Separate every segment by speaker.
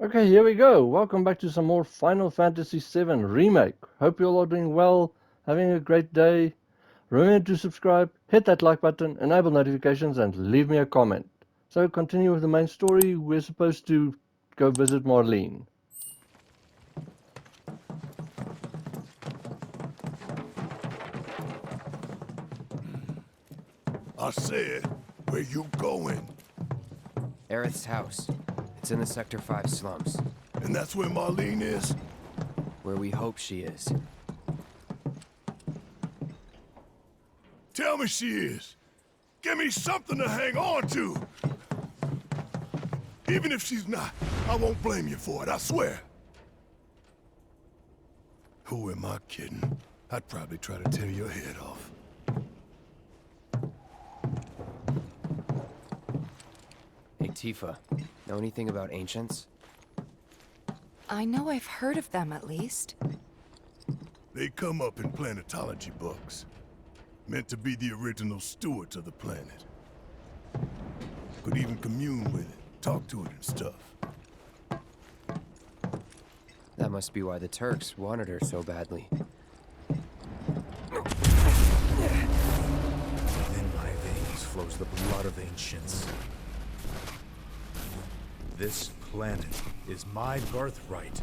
Speaker 1: Okay, here we go. Welcome back to some more Final Fantasy VII Remake. Hope you all are doing well, having a great day. Remember to subscribe, hit that like button, enable notifications, and leave me a comment. So, continue with the main story. We're supposed to go visit Marlene.
Speaker 2: I said, where you going?
Speaker 3: Aerith's house. It's in the Sector 5 slums.
Speaker 2: And that's where Marlene is?
Speaker 3: Where we hope she is.
Speaker 2: Tell me she is. Give me something to hang on to. Even if she's not, I won't blame you for it, I swear. Who am I kidding? I'd probably try to tear your head off.
Speaker 3: Hey, Tifa. Know anything about ancients?
Speaker 4: I know I've heard of them, at least.
Speaker 2: They come up in planetology books. Meant to be the original stewards of the planet. Could even commune with it, talk to it and stuff.
Speaker 3: That must be why the Turks wanted her so badly.
Speaker 5: Within my veins flows the blood of ancients. This planet is my birthright.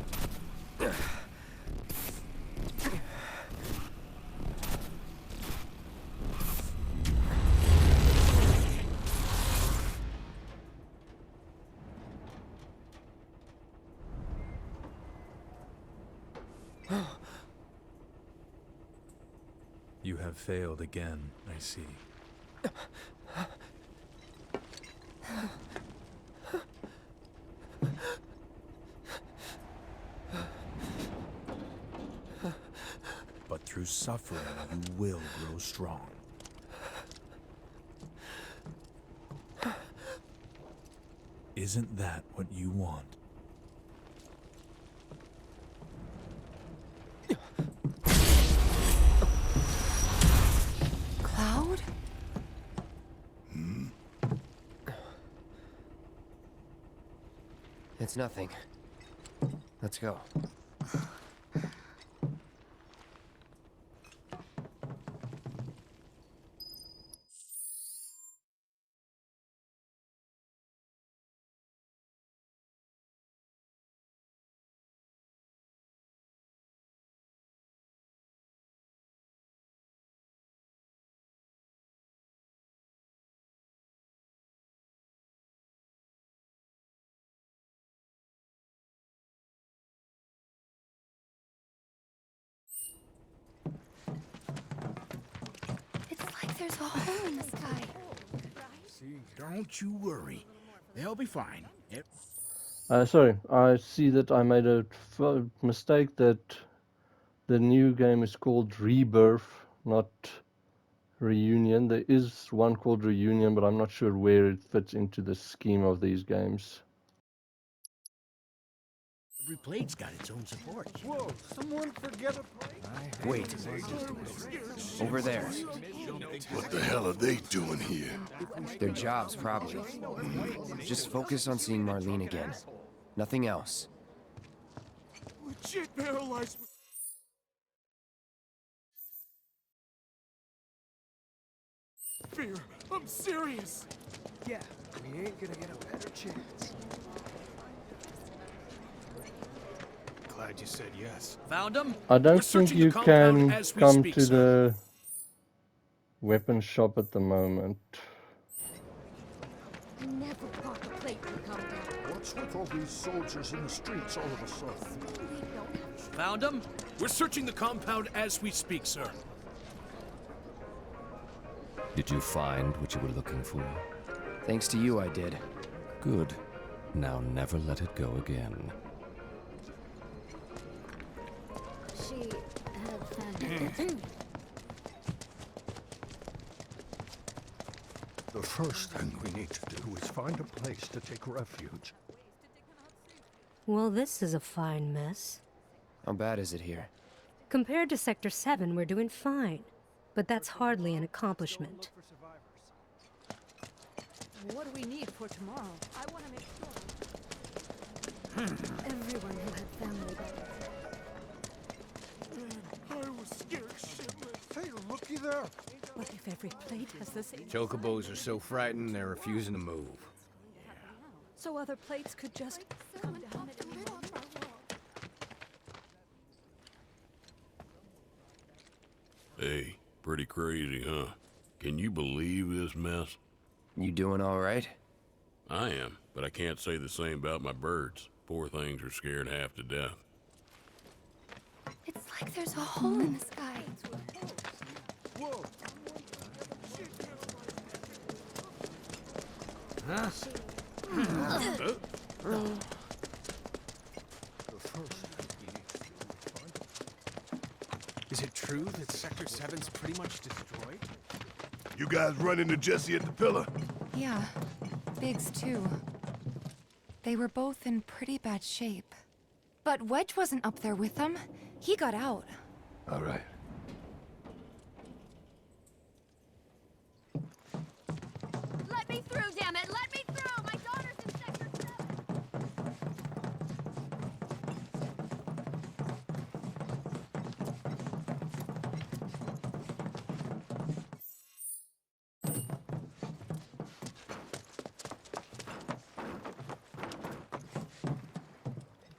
Speaker 5: You have failed again, I see. But through suffering, you will grow strong. Isn't that what you want?
Speaker 4: Cloud?
Speaker 3: It's nothing. Let's go.
Speaker 4: It's like there's a hole in the sky.
Speaker 6: Don't you worry. They'll be fine.
Speaker 1: Sorry, I see that I made a mistake that the new game is called Rebirth, not Reunion. There is one called Reunion, but I'm not sure where it fits into the scheme of these games.
Speaker 6: Every plate's got its own support.
Speaker 7: Whoa, someone forget a plate?
Speaker 3: Wait. Over there.
Speaker 2: What the hell are they doing here?
Speaker 3: Their jobs, probably. Just focus on seeing Marlene again. Nothing else.
Speaker 7: Legit paralyzed. Fear, I'm serious.
Speaker 8: Yeah, we ain't gonna get a better chance.
Speaker 7: Glad you said yes.
Speaker 6: Found them?
Speaker 1: I don't
Speaker 6: We're
Speaker 1: think
Speaker 6: searching
Speaker 1: you
Speaker 6: the compound
Speaker 1: can
Speaker 6: as we
Speaker 1: come
Speaker 6: speak,
Speaker 1: to
Speaker 6: sir.
Speaker 1: the weapon shop at the moment.
Speaker 9: I never brought the plate to the compound.
Speaker 10: What's with all these soldiers in the streets all of a sudden?
Speaker 9: We don't have
Speaker 6: Found them? We're searching the compound as we speak, sir.
Speaker 11: Did you find what you were looking for?
Speaker 3: Thanks to you, I did.
Speaker 11: Good. Now never let it go again.
Speaker 9: She had found
Speaker 10: The first thing we need to do is find a place to take refuge.
Speaker 12: Well, this is a fine mess.
Speaker 3: How bad is it here?
Speaker 12: Compared to Sector 7, we're doing fine. But that's hardly an accomplishment.
Speaker 9: What do we need for tomorrow? I want to make Everyone who had family got
Speaker 7: I was scared shitless.
Speaker 10: Hey, looky there.
Speaker 4: What if every plate has the same...
Speaker 6: Chocobos are so frightened they're refusing to move.
Speaker 4: So other plates could just come down at any moment?
Speaker 2: Hey, pretty crazy, huh? Can you believe this mess?
Speaker 3: You doing all right?
Speaker 2: I am, but I can't say the same about my birds. Poor things are scared half to death.
Speaker 9: It's like there's a hole in the sky.
Speaker 10: Whoa.
Speaker 6: Huh? Is it true that Sector 7's pretty much destroyed?
Speaker 2: You guys run into Jesse at the pillar?
Speaker 4: Yeah, Biggs too. They were both in pretty bad shape. But Wedge wasn't up there with them. He got out.
Speaker 2: All right.
Speaker 9: Let me through, damn it! Let me through! My daughter's in Sector 7!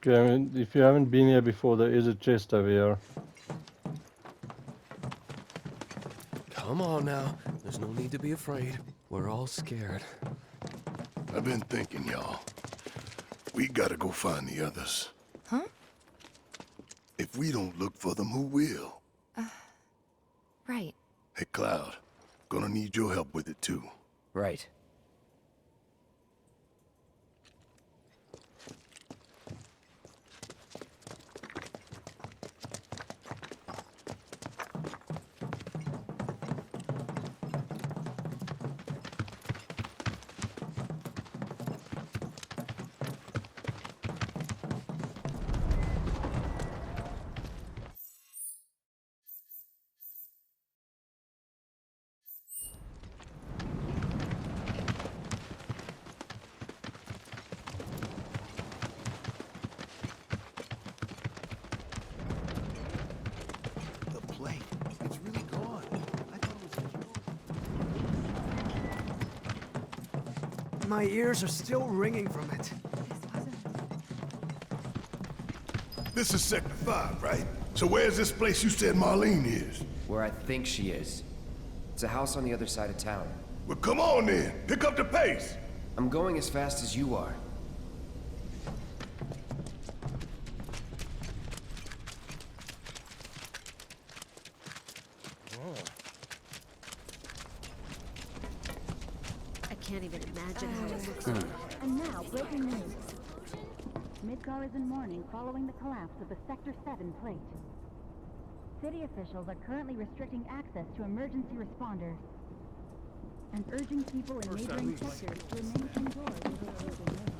Speaker 1: Okay, I mean, if you haven't been here before, there is a chest over here.
Speaker 5: Come on now. There's no need to be afraid. We're all scared.
Speaker 2: I've been thinking, y'all. We gotta go find the others.
Speaker 4: Huh?
Speaker 2: If we don't look for them, who will?
Speaker 4: Right.
Speaker 2: Hey, Cloud. Gonna need your help with it, too.
Speaker 3: Right.
Speaker 6: It's really gone. I thought it was...
Speaker 8: My ears are still ringing from it.
Speaker 2: This is Sector 5, right? So where's this place you said Marlene is?
Speaker 3: Where I think she is. It's a house on the other side of town.
Speaker 2: Well, come on then. Pick up the pace.
Speaker 3: I'm going as fast as you are.
Speaker 9: I can't even imagine how it looks like.
Speaker 13: And now, breaking news. Midgar is in mourning following the collapse of the Sector 7 plate. City officials are currently restricting access to emergency responders and urging people in neighboring sectors to remain indoors until further notice.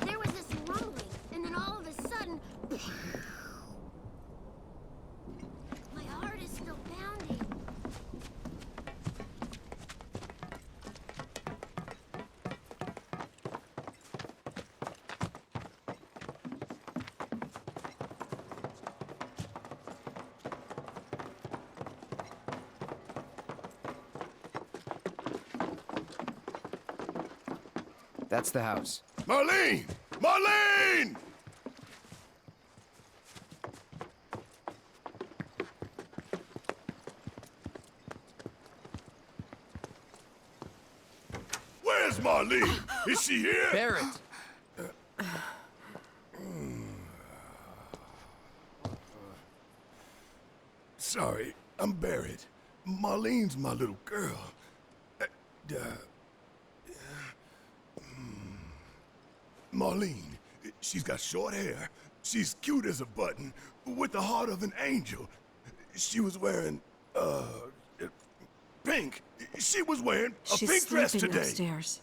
Speaker 9: There was this rumbling, and then all of a sudden... My heart is still pounding.
Speaker 3: That's the house.
Speaker 2: Marlene! Marlene! Where's Marlene? Is she here?
Speaker 3: Barrett!
Speaker 2: Sorry, I'm Barrett. Marlene's my little girl. Marlene, she's got short hair. She's cute as a button, with the heart of an angel. She was wearing, pink. She was wearing a pink dress today.
Speaker 4: Upstairs.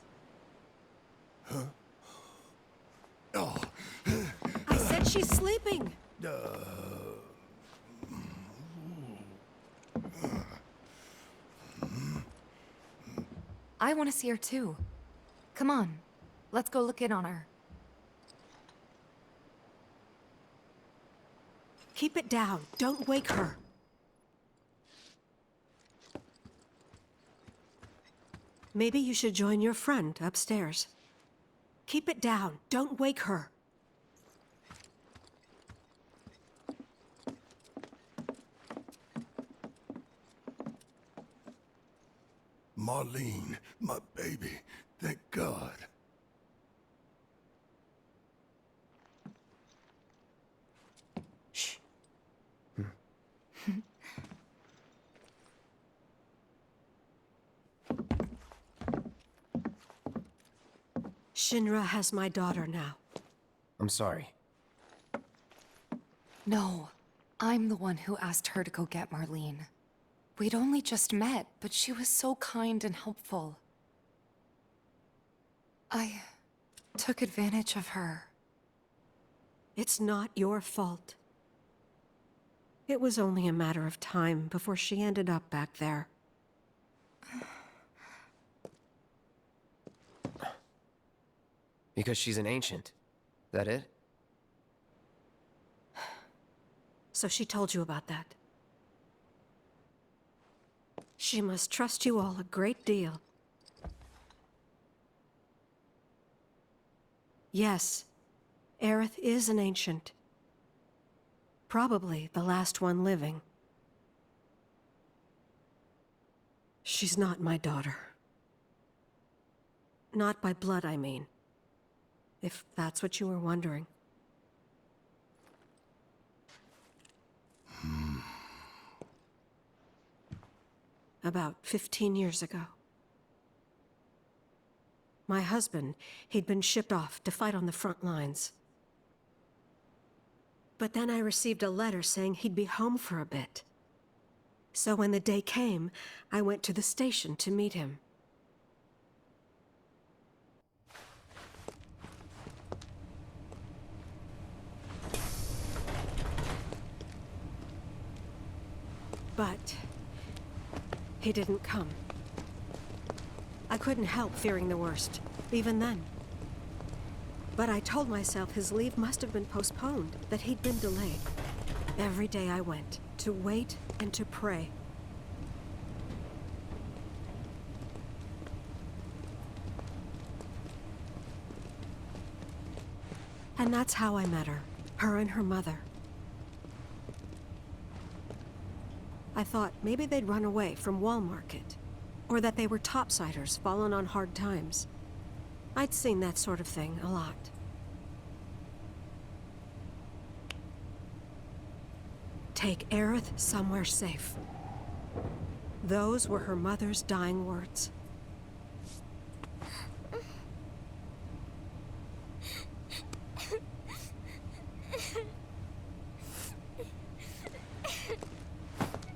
Speaker 2: Huh? Oh.
Speaker 4: I said she's sleeping. I want to see her too. Come on, let's go look in on her.
Speaker 14: Keep it down. Don't wake her. Maybe you should join your friend upstairs. Keep it down. Don't wake her.
Speaker 2: Marlene, my baby. Thank God.
Speaker 3: Shh.
Speaker 14: Shinra has my daughter now.
Speaker 3: I'm sorry.
Speaker 4: No, I'm the one who asked her to go get Marlene. We'd only just met, but she was so kind and helpful. I took advantage of her.
Speaker 14: It's not your fault. It was only a matter of time before she ended up back there.
Speaker 3: Because she's an ancient. That it?
Speaker 14: So she told you about that. She must trust you all a great deal. Yes, Aerith is an ancient. Probably the last one living. She's not my daughter. Not by blood, I mean. If that's what you were wondering. About 15 years ago. My husband, he'd been shipped off to fight on the front lines. But then I received a letter saying he'd be home for a bit. So when the day came, I went to the station to meet him. But he didn't come. I couldn't help fearing the worst, even then. But I told myself his leave must have been postponed, that he'd been delayed. Every day I went, to wait and to pray. And that's how I met her and her mother. I thought maybe they'd run away from Wall Market, or that they were topsiders fallen on hard times. I'd seen that sort of thing a lot. Take Aerith somewhere safe. Those were her mother's dying words.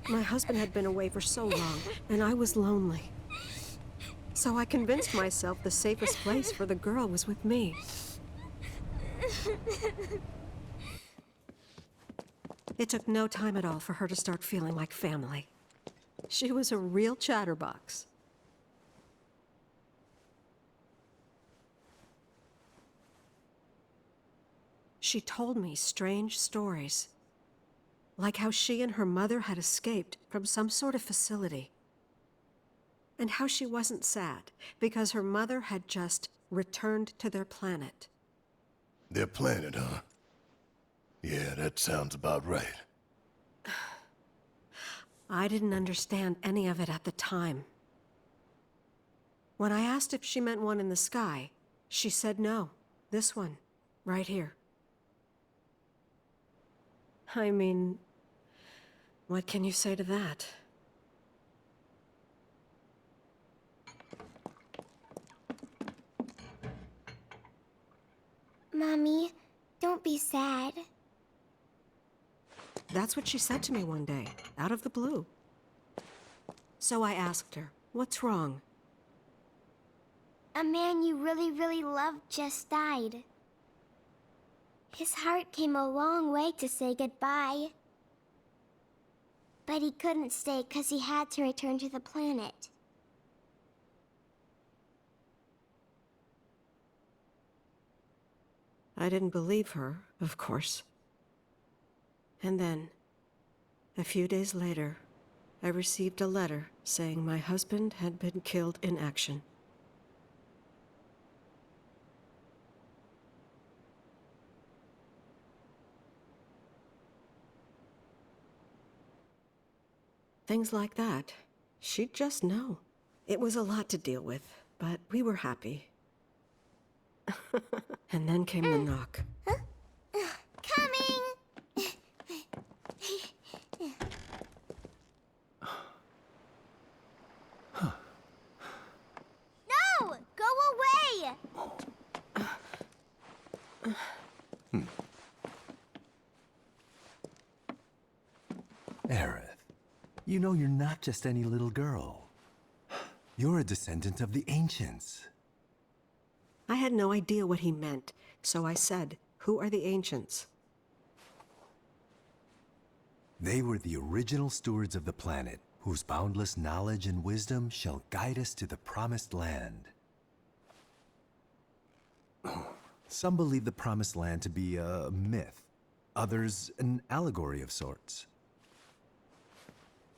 Speaker 14: My husband had been away for so long, and I was lonely. So I convinced myself the safest place for the girl was with me. It took no time at all for her to start feeling like family. She was a real chatterbox. She told me strange stories. Like how she and her mother had escaped from some sort of facility. And how she wasn't sad, because her mother had just returned to their planet.
Speaker 2: Their planet, huh? Yeah, that sounds about right.
Speaker 14: I didn't understand any of it at the time. When I asked if she meant one in the sky, she said no. This one, right here. I mean, what can you say to that?
Speaker 15: Mommy, don't be sad.
Speaker 14: That's what she said to me one day, out of the blue. So I asked her, what's wrong?
Speaker 15: A man you really, really loved just died. His heart came a long way to say goodbye. But he couldn't stay because he had to return to the planet.
Speaker 14: I didn't believe her, of course. And then, a few days later, I received a letter saying my husband had been killed in action. Things like that. She'd just know. It was a lot to deal with, but we were happy. And then came the knock.
Speaker 15: Coming! No! Go away!
Speaker 16: Aerith, you know you're not just any little girl. You're a descendant of the ancients.
Speaker 14: I had no idea what he meant, so I said, "Who are the ancients?"
Speaker 16: They were the original stewards of the planet, whose boundless knowledge and wisdom shall guide us to the promised land. Some believe the promised land to be a myth, others an allegory of sorts.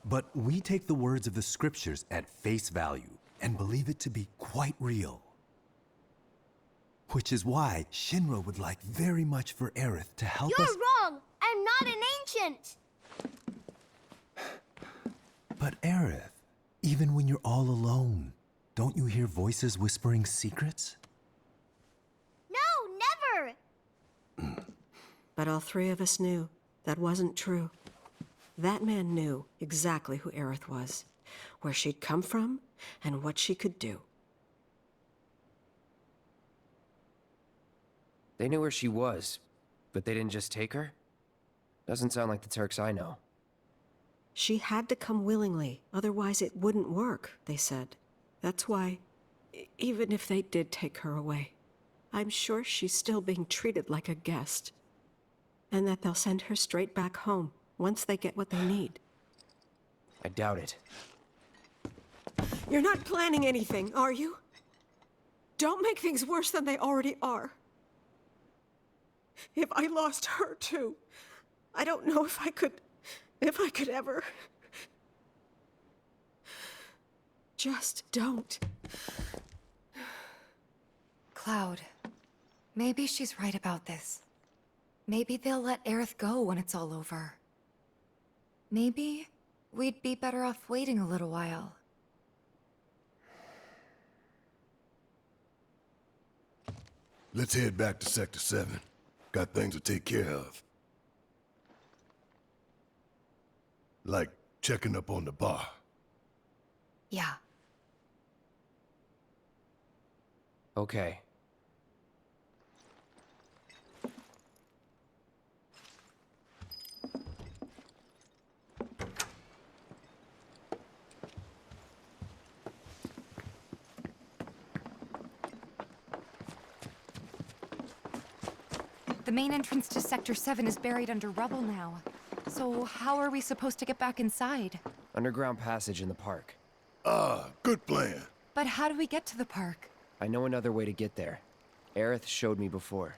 Speaker 16: But we take the words of the scriptures at face value and believe it to be quite real. Which is why Shinra would like very much for Aerith to help us—
Speaker 15: You're wrong! I'm not an ancient!
Speaker 16: But Aerith, even when you're all alone, don't you hear voices whispering secrets?
Speaker 15: No, never!
Speaker 14: But all three of us knew that wasn't true. That man knew exactly who Aerith was, where she'd come from, and what she could do.
Speaker 3: They knew where she was, but they didn't just take her? Doesn't sound like the Turks I know.
Speaker 14: She had to come willingly, otherwise it wouldn't work, they said. That's why, even if they did take her away, I'm sure she's still being treated like a guest. And that they'll send her straight back home once they get what they need.
Speaker 3: I doubt it.
Speaker 14: You're not planning anything, are you? Don't make things worse than they already are. If I lost her too, I don't know if I could ever. Just don't.
Speaker 4: Cloud, maybe she's right about this. Maybe they'll let Aerith go when it's all over. Maybe we'd be better off waiting a little while.
Speaker 2: Let's head back to Sector 7. Got things to take care of. Like checking up on the bar.
Speaker 4: Yeah.
Speaker 3: Okay.
Speaker 4: The main entrance to Sector 7 is buried under rubble now. So how are we supposed to get back inside?
Speaker 3: Underground passage in the park.
Speaker 2: Ah, good plan.
Speaker 4: But how do we get to the park?
Speaker 3: I know another way to get there. Aerith showed me before.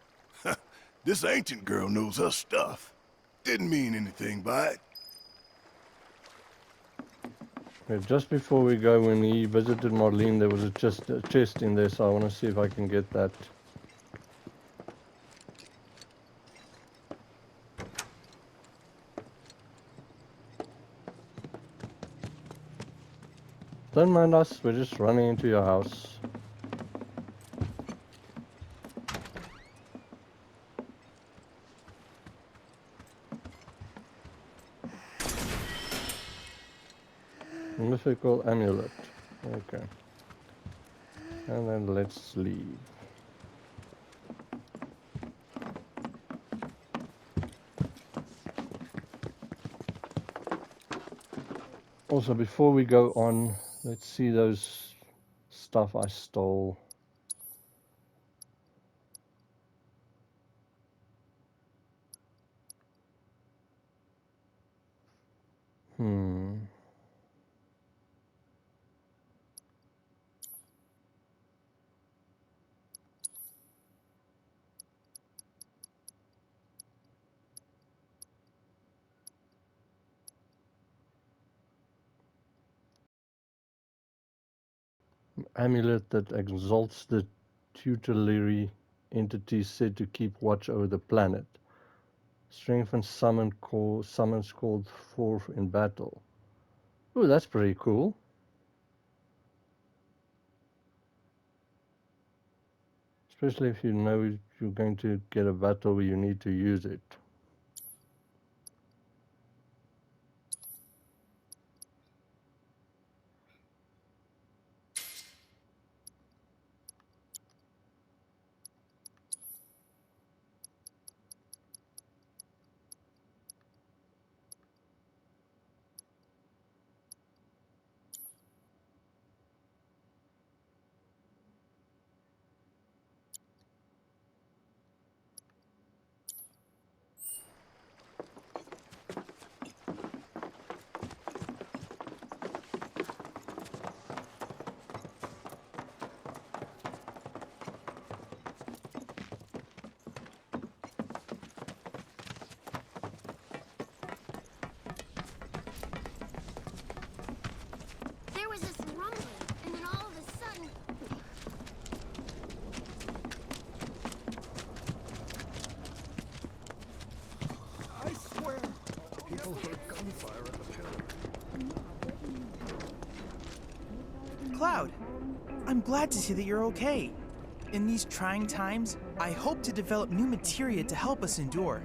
Speaker 2: This ancient girl knows her stuff. Didn't mean anything by it.
Speaker 1: Yeah, just before we go, when he visited Marlene, there was a chest in there, so I want to see if I can get that. Don't mind us, we're just running into your house. Mythical amulet. Okay. And then let's leave. Also, before we go on, let's see those stuff I stole. Amulet that exalts the tutelary entity said to keep watch over the planet. Strengthen summons called forth in battle. Oh, that's pretty cool. Especially if you know you're going to get a battle where you need to use it.
Speaker 15: There was this rumbling, and then all of a sudden...
Speaker 10: I swear, people heard gunfire at the pillar.
Speaker 17: Cloud, I'm glad to see that you're okay. In these trying times, I hope to develop new materia to help us endure.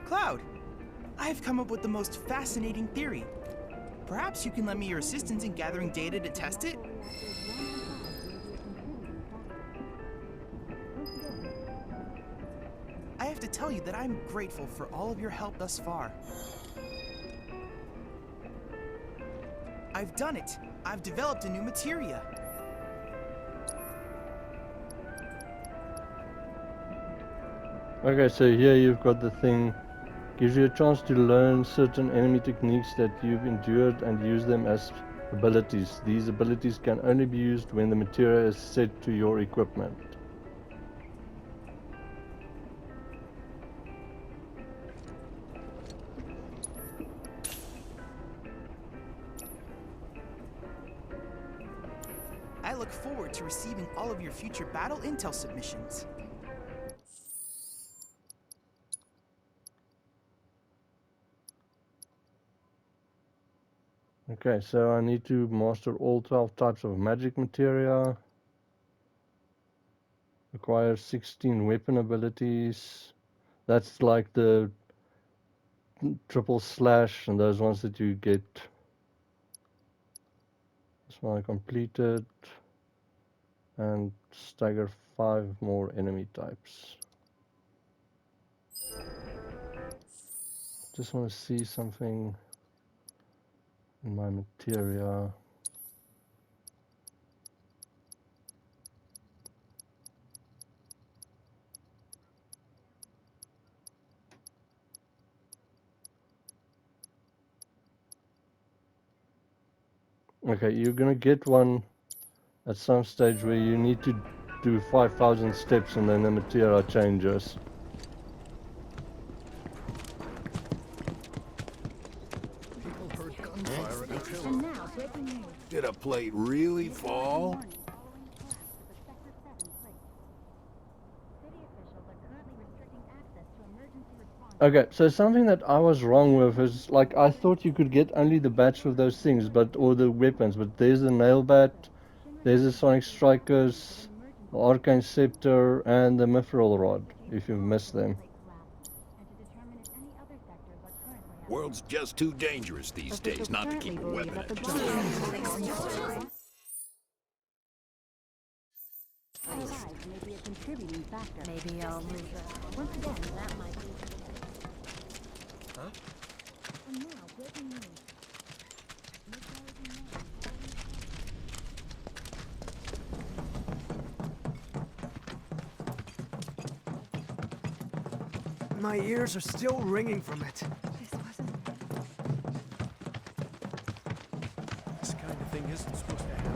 Speaker 17: Cloud, I've come up with the most fascinating theory. Perhaps you can lend me your assistance in gathering data to test it? I have to tell you that I'm grateful for all of your help thus far. I've done it. I've developed a new materia.
Speaker 1: Okay, so here you've got the thing. Gives you a chance to learn certain enemy techniques that you've endured and use them as abilities. These abilities can only be used when the materia is set to your equipment.
Speaker 17: I look forward to receiving all of your future battle intel submissions.
Speaker 1: Okay, so I need to master all 12 types of magic materia. Acquire 16 weapon abilities. That's like the triple slash and those ones that you get. This one I completed. And stagger 5 more enemy types. Just want to see something in my materia. Okay, you're gonna get one at some stage where you need to do 5,000 steps and then the materia changes.
Speaker 10: People heard gunfire at the pillar. Did a plate really fall?
Speaker 1: Okay, so something that I was wrong with is, like, I thought you could get only the bats with those things, but, or the weapons, but there's the nail bat, there's the sonic strikers, the arcane scepter, and the mithril rod, if you've missed them.
Speaker 10: World's just too dangerous these days not to keep a weapon at
Speaker 13: Maybe I'll move it. Once again, that might be.
Speaker 5: Huh?
Speaker 13: And now, breaking news.
Speaker 8: My ears are still ringing from it.
Speaker 5: This kind of thing isn't supposed to happen.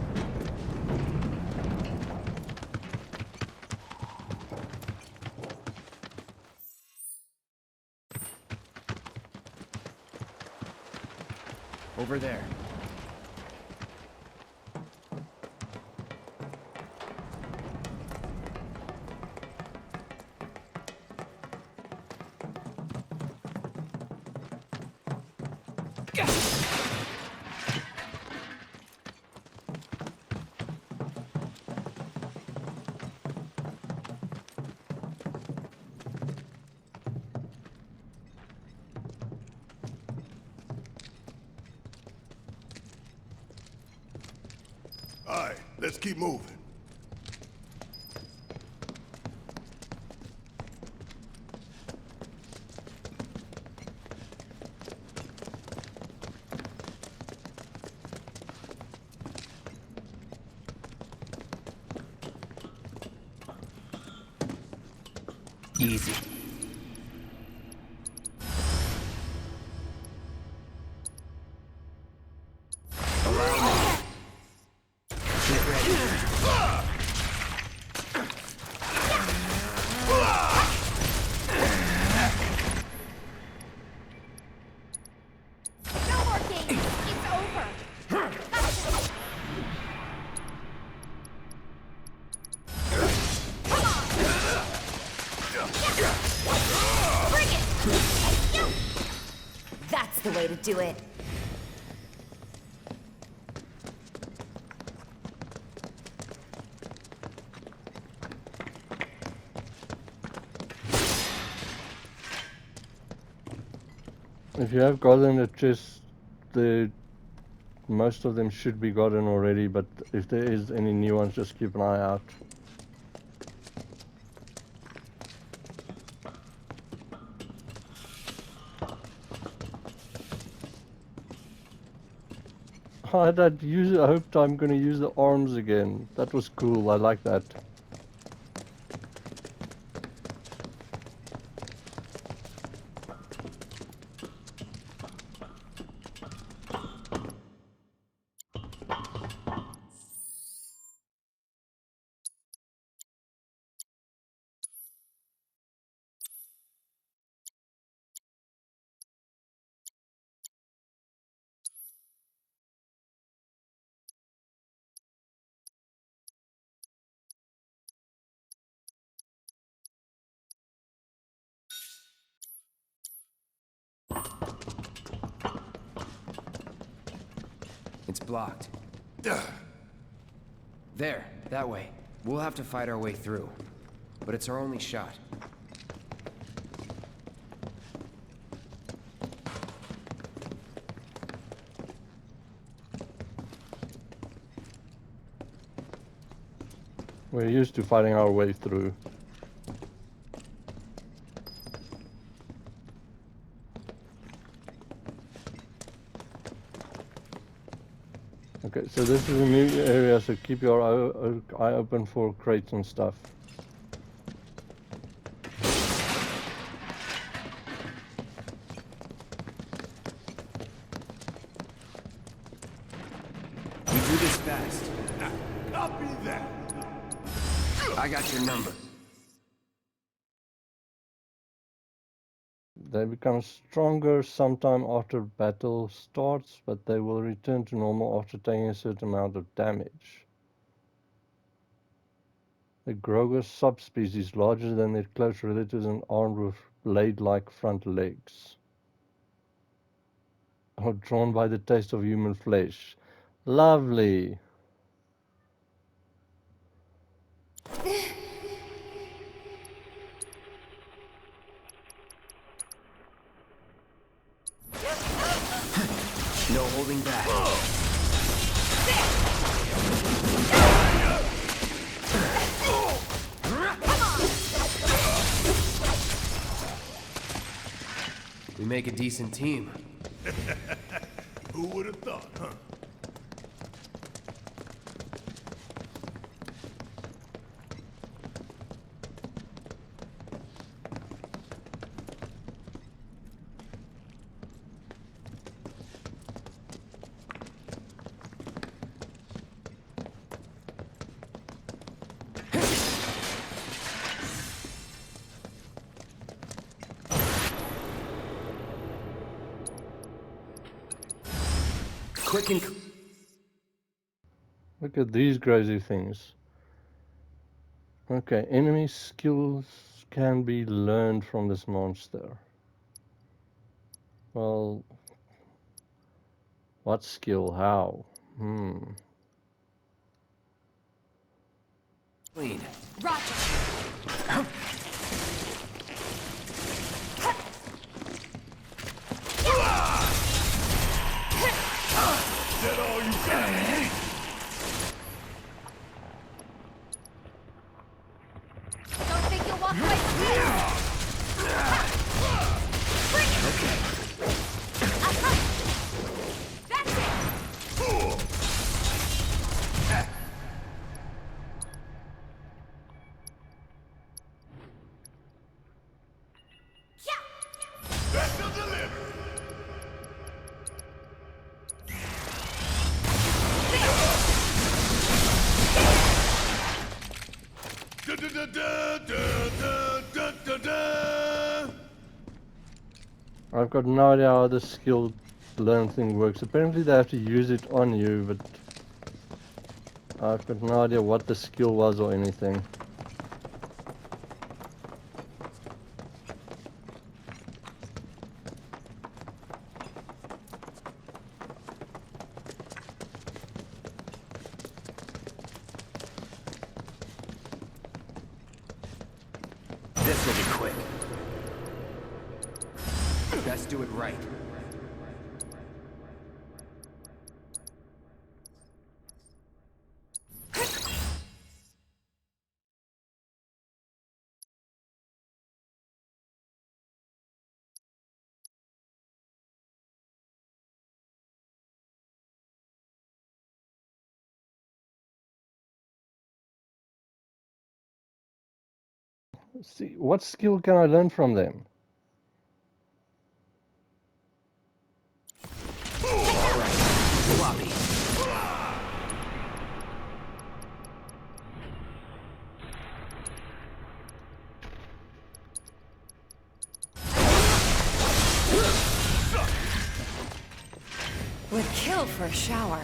Speaker 3: Over there.
Speaker 2: Alright, let's keep moving.
Speaker 3: Easy.
Speaker 9: That's the way to do it.
Speaker 1: If you have gotten a chest, most of them should be gotten already, but if there is any new ones, just keep an eye out. I hoped I'm going to use the arms again. That was cool, I like that.
Speaker 3: It's blocked. There, that way. We'll have to fight our way through. But it's our only shot.
Speaker 1: We're used to fighting our way through. Okay, so this is a new area, so keep your eye open for crates and stuff.
Speaker 3: We do this fast.
Speaker 2: Copy that.
Speaker 3: I got your number.
Speaker 1: They become stronger sometime after battle starts, but they will return to normal after taking a certain amount of damage. The Groger subspecies, larger than their close relatives and armed with blade-like front legs, are drawn by the taste of human flesh. Lovely!
Speaker 3: No holding back. We make a decent team.
Speaker 2: Who would have thought, huh?
Speaker 3: quick and...
Speaker 1: Look at these crazy things. Okay, enemy skills can be learned from this monster. Well, what skill? How?
Speaker 3: Lead.
Speaker 9: Roger.
Speaker 2: That all you got?
Speaker 9: Don't think you'll walk away from this. Bring it.
Speaker 3: Okay.
Speaker 9: That's it.
Speaker 2: Special delivery. Da da da da da da da da.
Speaker 1: I've got no idea how this skill learn thing works. Apparently they have to use it on you, but I've got no idea what the skill was or anything.
Speaker 3: This will be quick. Best do it right.
Speaker 1: Let's see, what skill can I learn from them?
Speaker 3: Alright. Floppy.
Speaker 4: Would kill for a shower.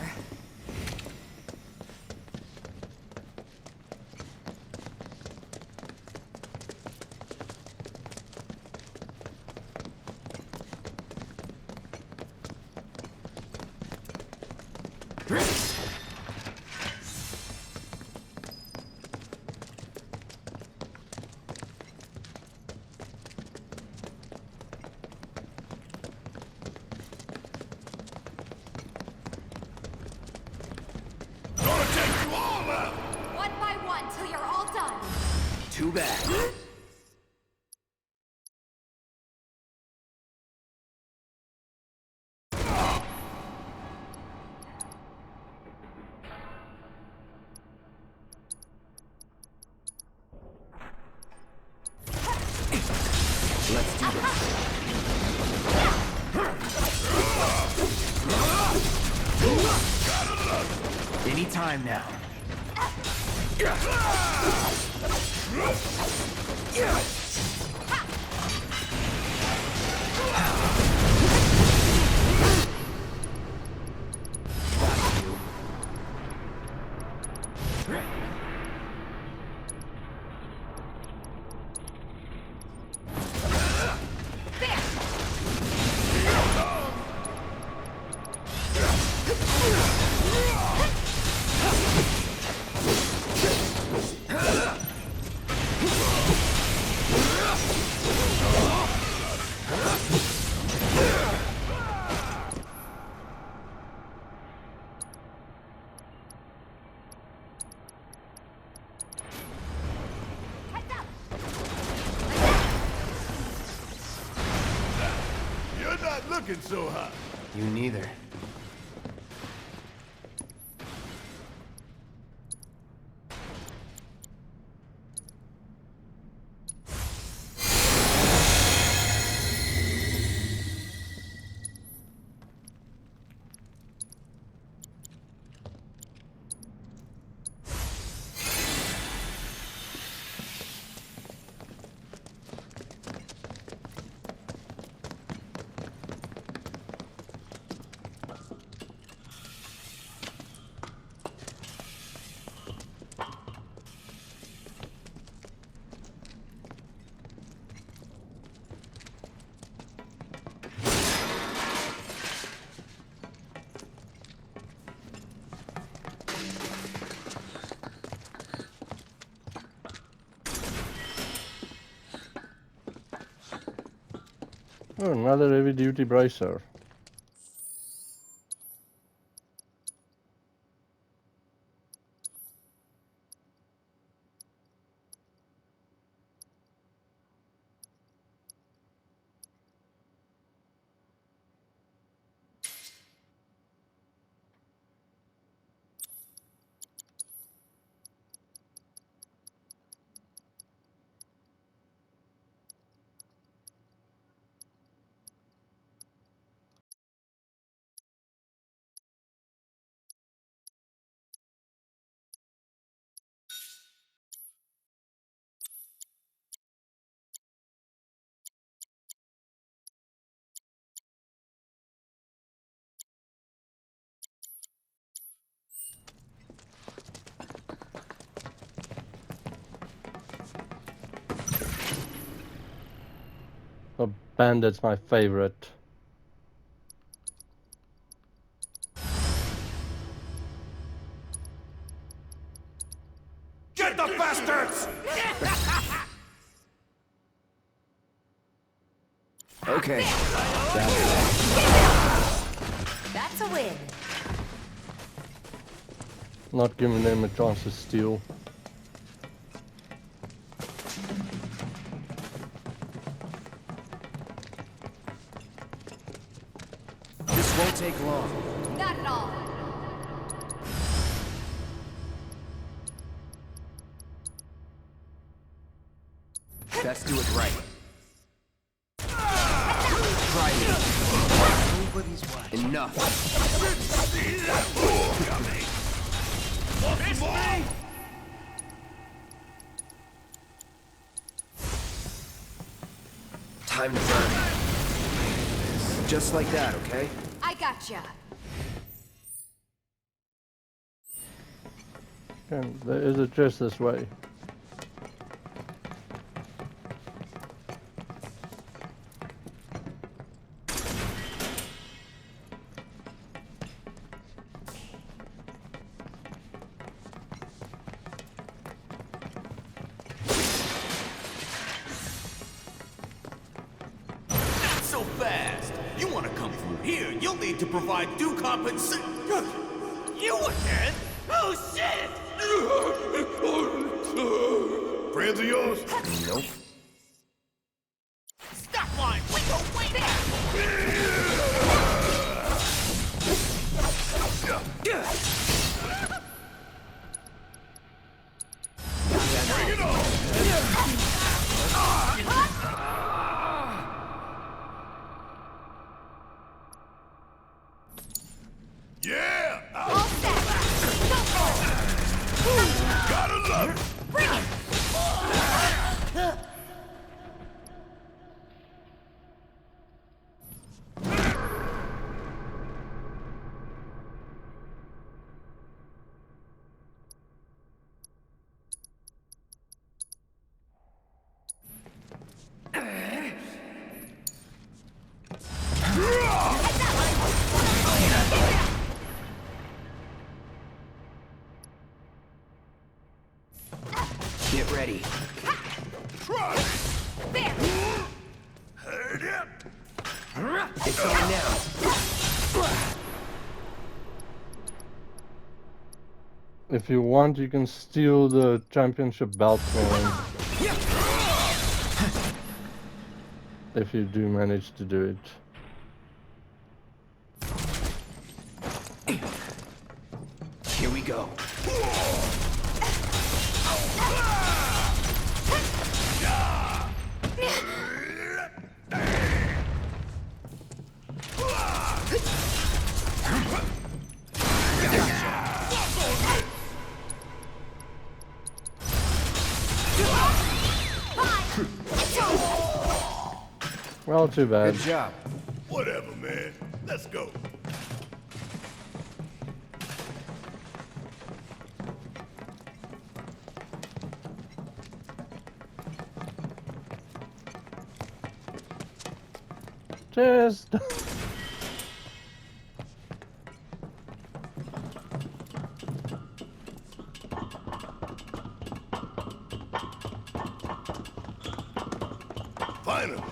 Speaker 9: One by one till you're all done.
Speaker 3: Too bad. Let's do this. Any time now.
Speaker 2: You're not looking so hot.
Speaker 3: You neither.
Speaker 1: Oh, another heavy duty bracer. A bandit's my favorite.
Speaker 6: Get the bastards!
Speaker 3: Okay.
Speaker 9: That's a win.
Speaker 1: Not giving them a chance to steal.
Speaker 3: This won't take long.
Speaker 9: Not at all.
Speaker 3: Best do it right. Try me. Nobody's watching. Enough. Time to burn. Just like that, okay?
Speaker 9: I gotcha.
Speaker 1: And there is a chest this way.
Speaker 6: So fast! You want to come through here, you'll need to provide due compensation. You again? Oh shit!
Speaker 2: Friends of yours?
Speaker 3: Nope.
Speaker 6: Stop line! We go way there!
Speaker 2: Bring it on! Yeah!
Speaker 9: All set. Go for it.
Speaker 2: Gotta love it!
Speaker 9: Bring it.
Speaker 3: Get ready.
Speaker 2: Try!
Speaker 9: There.
Speaker 2: Heard it!
Speaker 3: It's on now.
Speaker 1: If you want, you can steal the championship belt from him. If you do manage to do it.
Speaker 3: Here we go.
Speaker 1: Well, too bad.
Speaker 3: Good job.
Speaker 2: Whatever, man. Let's go.
Speaker 1: Just
Speaker 2: Finally.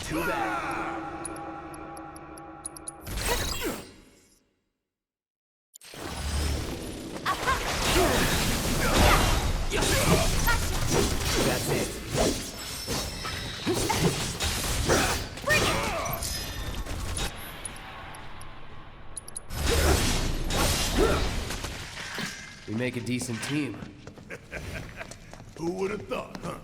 Speaker 6: Too bad. That's it.
Speaker 3: We make a decent team.
Speaker 2: Who would have thought, huh?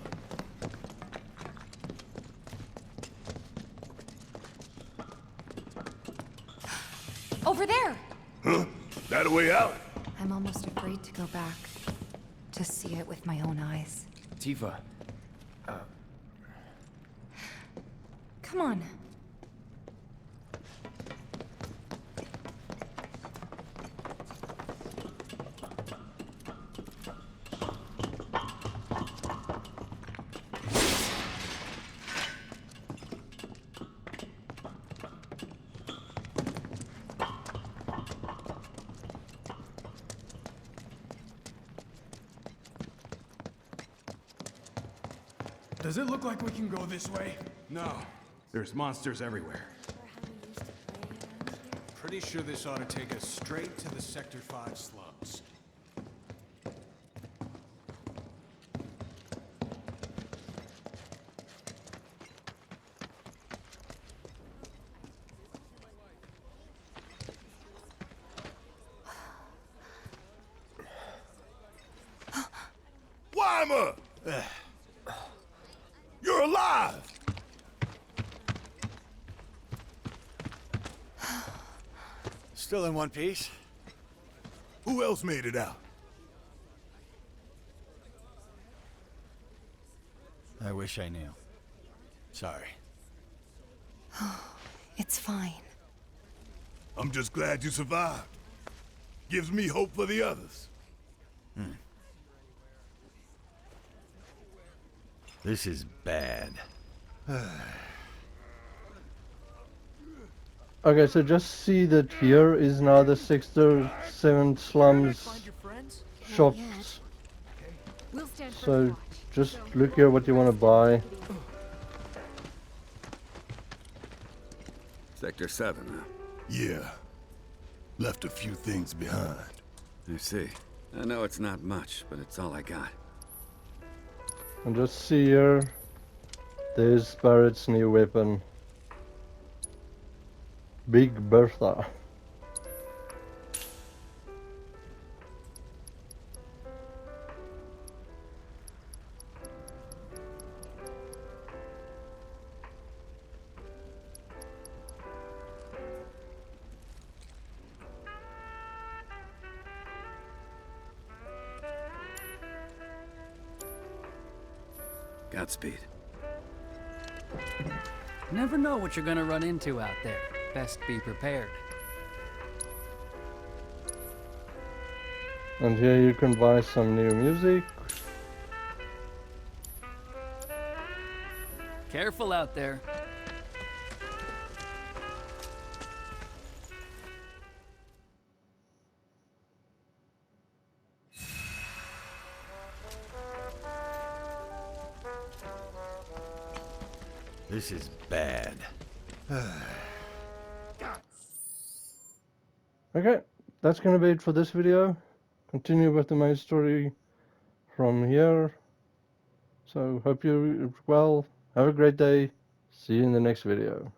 Speaker 4: Over there!
Speaker 2: Huh? That a way out?
Speaker 4: I'm almost afraid to go back. To see it with my own eyes.
Speaker 3: Tifa.
Speaker 4: Come on.
Speaker 18: Does it look like we can go this way?
Speaker 19: No. There's monsters everywhere.
Speaker 18: Pretty sure this ought to take us straight to the Sector 5 slums.
Speaker 2: Weimer! You're alive!
Speaker 20: Still in one piece.
Speaker 2: Who else made it out?
Speaker 20: I wish I knew. Sorry.
Speaker 4: It's fine.
Speaker 2: I'm just glad you survived. Gives me hope for the others.
Speaker 20: This is bad.
Speaker 1: Okay, so just see that here is now the Sector 7 slums shops. So just look here what you want to buy.
Speaker 10: Sector 7, huh?
Speaker 2: Yeah. Left a few things behind.
Speaker 10: I see. I know it's not much, but it's all I got.
Speaker 1: And just see here, there's Barrett's new weapon. Big Bertha.
Speaker 10: Godspeed.
Speaker 21: Never know what you're gonna run into out there. Best be prepared.
Speaker 1: And here you can buy some new music.
Speaker 21: Careful out there.
Speaker 20: This is bad.
Speaker 1: Okay, that's gonna be it for this video. Continue with the main story from here. So hope you're well. Have a great day. See you in the next video.